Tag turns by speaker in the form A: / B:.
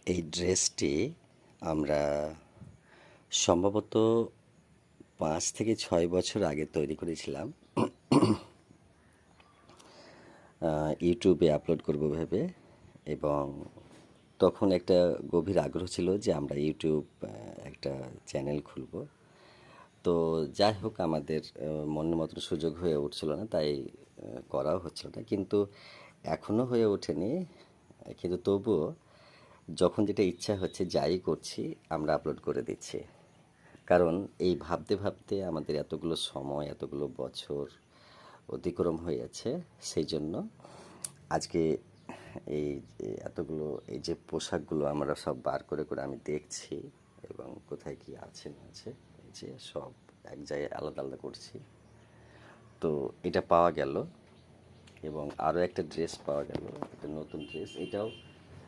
A: এই ড্রেসটি আমরা সম্ভবত 5 থেকে 6 বছর আগে তৈরি করেছিলাম ইউটিউবে আপলোড করব ভেবে। এবং তখন একটা গভীর আগ্রহ ছিল যে আমরা ইউটিউব একটা চ্যানেল খুলব। তো যাই হোক, আমাদের মনের মতন সুযোগ হয়ে উঠছিল না, তাই করাও হচ্ছিল না। কিন্তু এখনও হয়ে ওঠেনি, কিন্তু তবুও যখন যেটা ইচ্ছা হচ্ছে যাই করছি আমরা আপলোড করে দিচ্ছি। কারণ এই ভাবতে ভাবতে আমাদের এতগুলো সময়, এতগুলো বছর অতিক্রম হয়ে যাচ্ছে। সেই জন্য আজকে এই যে এতগুলো, এই যে পোশাকগুলো আমরা সব বার করে করে আমি দেখছি, এবং কোথায় কি আছে না আছে, এই যে সব এক জায়গায় আলাদা আলাদা করছি। তো এটা পাওয়া গেল, এবং আরও একটা ড্রেস পাওয়া গেল, একটা নতুন ড্রেস। এটাও